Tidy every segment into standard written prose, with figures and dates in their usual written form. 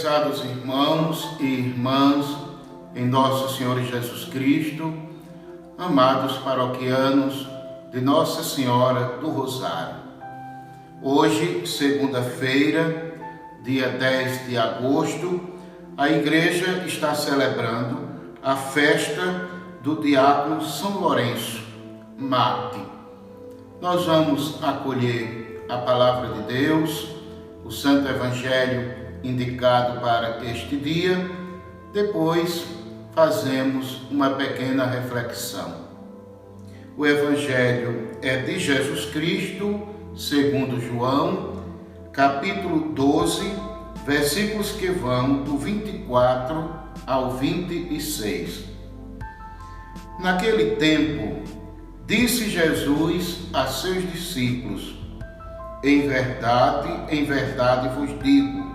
Prezados irmãos e irmãs, em nosso Senhor Jesus Cristo, amados paroquianos de Nossa Senhora do Rosário. Hoje, segunda-feira, dia 10 de agosto, a Igreja está celebrando a festa do diácono São Lourenço, mártir. Nós vamos acolher a palavra de Deus, o Santo Evangelho indicado para este dia. Depois fazemos uma pequena reflexão. O Evangelho é de Jesus Cristo, segundo João, capítulo 12, versículos que vão do 24 ao 26. Naquele tempo, disse Jesus a seus discípulos: em verdade vos digo,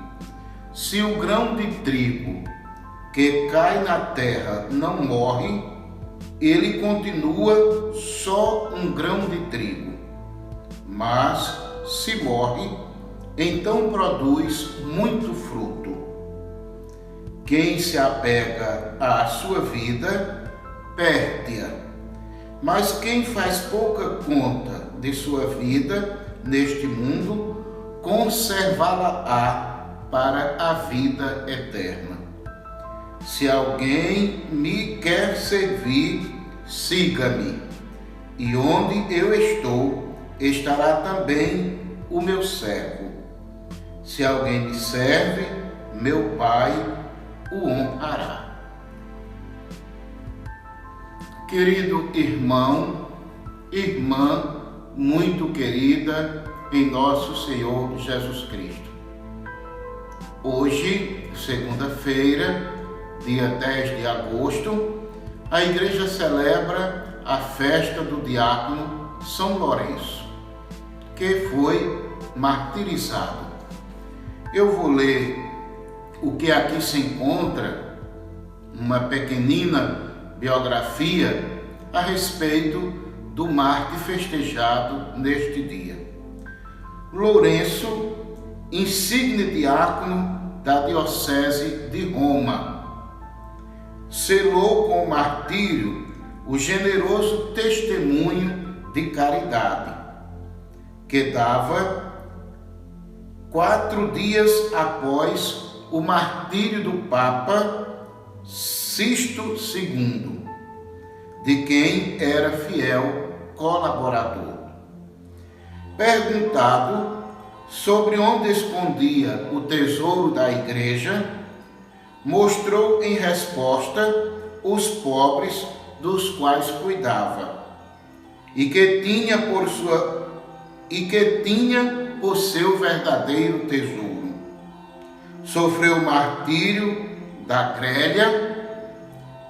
se o grão de trigo que cai na terra não morre, ele continua só um grão de trigo. Mas, se morre, então produz muito fruto. Quem se apega à sua vida, perde-a. Mas quem faz pouca conta de sua vida neste mundo, conservá-la-á para a vida eterna. Se alguém me quer servir, siga-me, e onde eu estou, estará também o meu servo. Se alguém me serve, meu Pai o honrará. Querido irmão, irmã, muito querida em nosso Senhor Jesus Cristo. Hoje, segunda-feira, dia 10 de agosto, a Igreja celebra a festa do diácono São Lourenço, que foi martirizado. Eu vou ler o que aqui se encontra, uma pequenina biografia a respeito do mártir festejado neste dia. Lourenço, insigne diácono da Diocese de Roma, selou com o martírio o generoso testemunho de caridade, que dava 4 dias após o martírio do Papa Sixto II, de quem era fiel colaborador. Perguntado sobre onde escondia o tesouro da Igreja, mostrou em resposta os pobres dos quais cuidava, e que tinha por seu verdadeiro tesouro. Sofreu o martírio da grelha,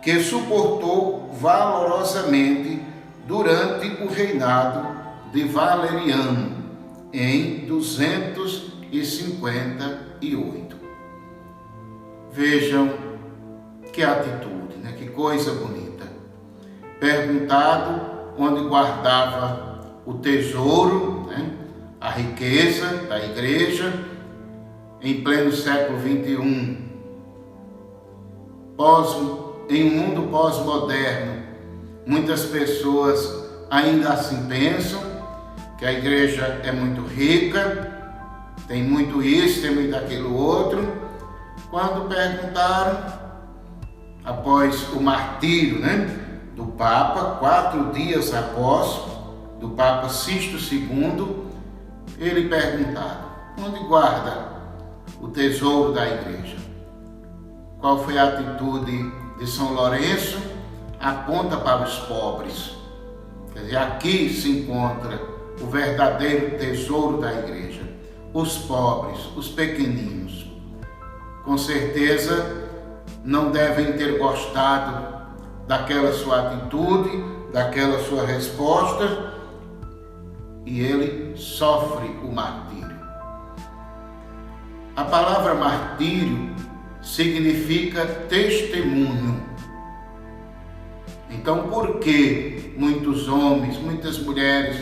que suportou valorosamente durante o reinado de Valeriano, em 258. Vejam que atitude, né? Que coisa bonita. Perguntado onde guardava o tesouro, né? A riqueza da Igreja, em pleno século XXI, em um mundo pós-moderno, muitas pessoas ainda assim pensam que a Igreja é muito rica, tem muito isso, tem muito aquilo outro. Quando perguntaram, após o martírio, do Papa, 4 dias após, do Papa Sixto II, ele perguntado: onde guarda o tesouro da Igreja? Qual foi a atitude de São Lourenço? Aponta para os pobres. Quer dizer, aqui se encontra o verdadeiro tesouro da Igreja, os pobres, os pequeninos. Com certeza não devem ter gostado daquela sua atitude, daquela sua resposta, e ele sofre o martírio. A palavra martírio significa testemunho. Então, por que muitos homens, muitas mulheres,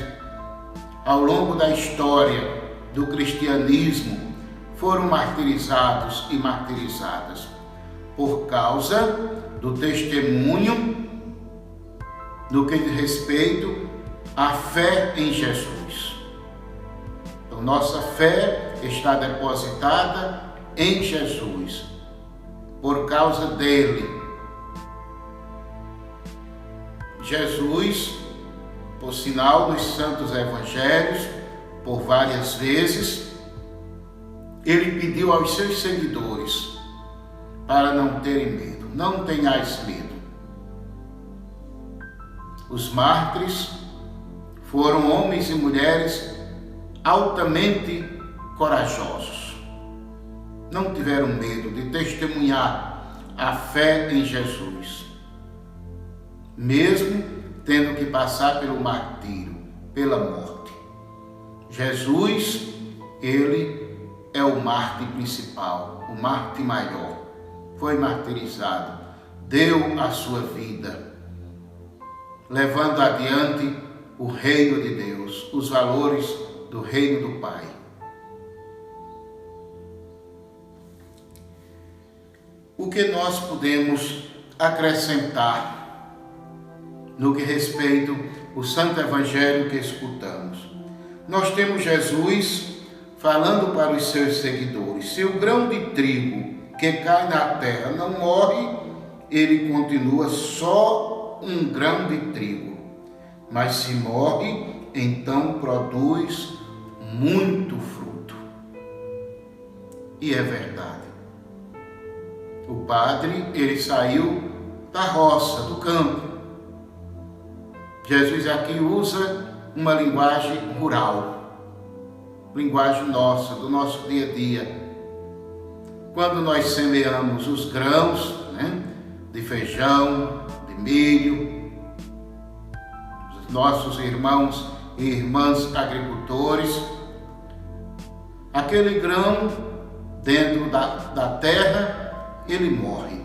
ao longo da história do cristianismo, foram martirizados e martirizadas? Por causa do testemunho no que diz respeito à fé em Jesus. Então, nossa fé está depositada em Jesus, por causa dele. Jesus, por sinal dos santos evangelhos, por várias vezes, ele pediu aos seus seguidores para não terem medo. Não tenhais medo. Os mártires foram homens e mulheres altamente corajosos. Não tiveram medo de testemunhar a fé em Jesus, mesmo tendo que passar pelo martírio, pela morte. Jesus, ele é o mártir principal, o mártir maior. Foi martirizado, deu a sua vida, levando adiante o reino de Deus, os valores do reino do Pai. O que nós podemos acrescentar no que respeita ao Santo Evangelho que escutamos? Nós temos Jesus falando para os seus seguidores: se o grão de trigo que cai na terra não morre, ele continua só um grão de trigo. Mas se morre, então produz muito fruto. E é verdade. O padre, ele saiu da roça, do campo. Jesus aqui usa uma linguagem rural, linguagem nossa, do nosso dia a dia. Quando nós semeamos os grãos, de feijão, de milho, os nossos irmãos e irmãs agricultores, aquele grão dentro da terra, ele morre.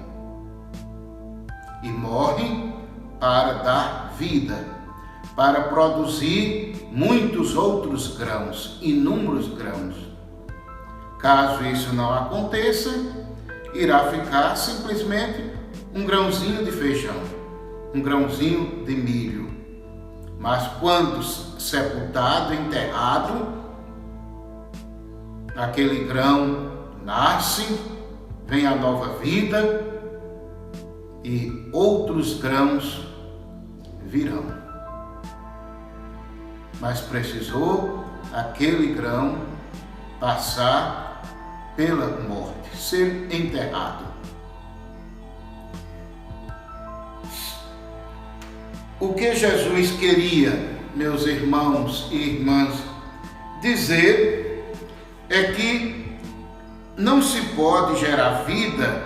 E morre para dar vida, para produzir muitos outros grãos, inúmeros grãos. Caso isso não aconteça, irá ficar simplesmente um grãozinho de feijão, um grãozinho de milho. Mas quando sepultado, enterrado, aquele grão nasce, vem a nova vida e outros grãos virão. Mas precisou aquele grão passar pela morte, ser enterrado. O que Jesus queria, meus irmãos e irmãs, dizer é que não se pode gerar vida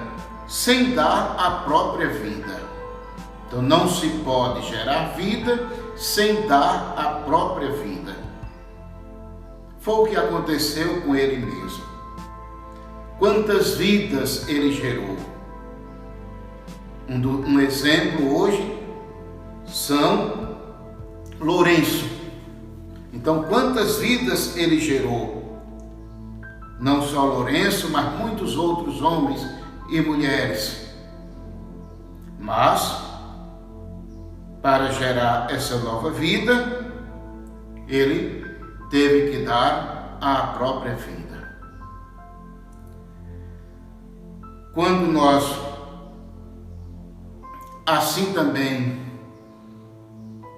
sem dar a própria vida. Então não se pode gerar vida sem dar a própria vida. Foi o que aconteceu com ele mesmo. Quantas vidas ele gerou? Um exemplo hoje, São Lourenço. Então, quantas vidas ele gerou? Não só Lourenço, mas muitos outros homens e mulheres. Mas, para gerar essa nova vida, ele teve que dar a própria vida. Quando nós, assim também,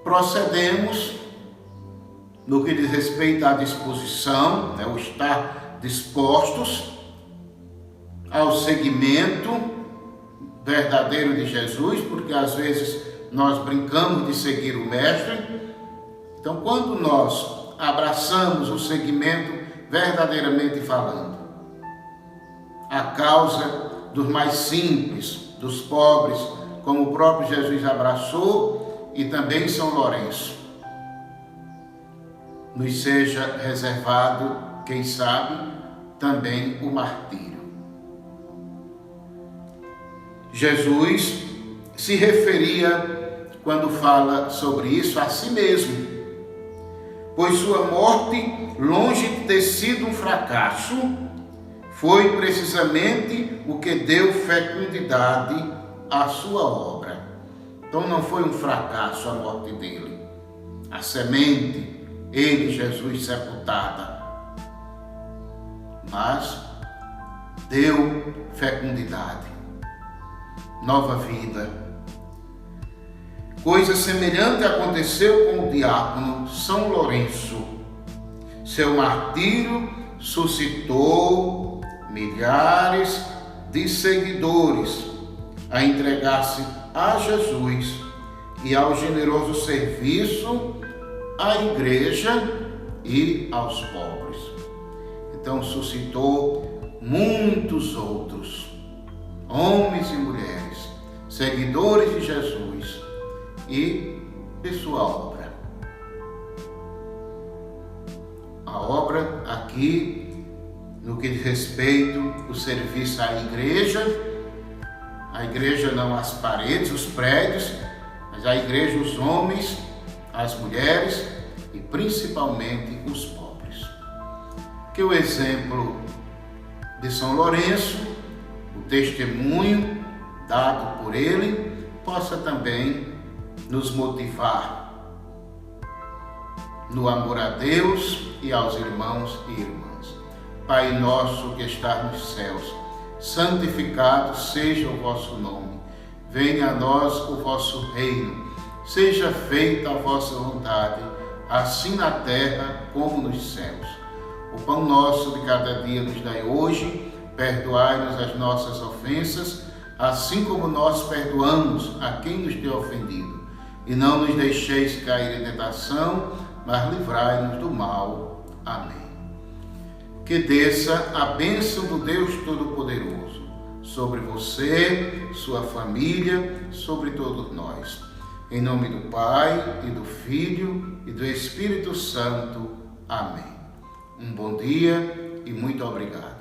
procedemos no que diz respeito à disposição, o estar dispostos ao seguimento verdadeiro de Jesus, porque às vezes nós brincamos de seguir o Mestre. Então, quando nós abraçamos o seguimento verdadeiramente falando, a causa dos mais simples, dos pobres, como o próprio Jesus abraçou, e também São Lourenço, nos seja reservado, quem sabe, também o martírio. Jesus se referia, quando fala sobre isso, a si mesmo, pois sua morte, longe de ter sido um fracasso, foi precisamente o que deu fecundidade à sua obra. Então não foi um fracasso a morte dele. A semente, ele, Jesus, sepultada, mas deu fecundidade, nova vida. Coisa semelhante aconteceu com o diácono São Lourenço. Seu martírio suscitou milhares de seguidores a entregar-se a Jesus e ao generoso serviço à igreja e aos pobres. Então suscitou muitos outros, homens e mulheres, seguidores de Jesus e de sua obra. A obra aqui, no que diz respeito ao serviço à igreja não as paredes, os prédios, mas a igreja, os homens, as mulheres e principalmente os pobres. Que o exemplo de São Lourenço, o testemunho dado por ele, possa também nos motivar no amor a Deus e aos irmãos e irmãs. Pai nosso que estás nos céus, santificado seja o vosso nome. Venha a nós o vosso reino. Seja feita a vossa vontade, assim na terra como nos céus. O pão nosso de cada dia nos dai hoje. Perdoai-nos as nossas ofensas, assim como nós perdoamos a quem nos tem ofendido. E não nos deixeis cair em tentação, mas livrai-nos do mal. Amém. Que desça a bênção do Deus Todo-Poderoso sobre você, sua família, sobre todos nós. Em nome do Pai, e do Filho, e do Espírito Santo. Amém. Um bom dia e muito obrigado.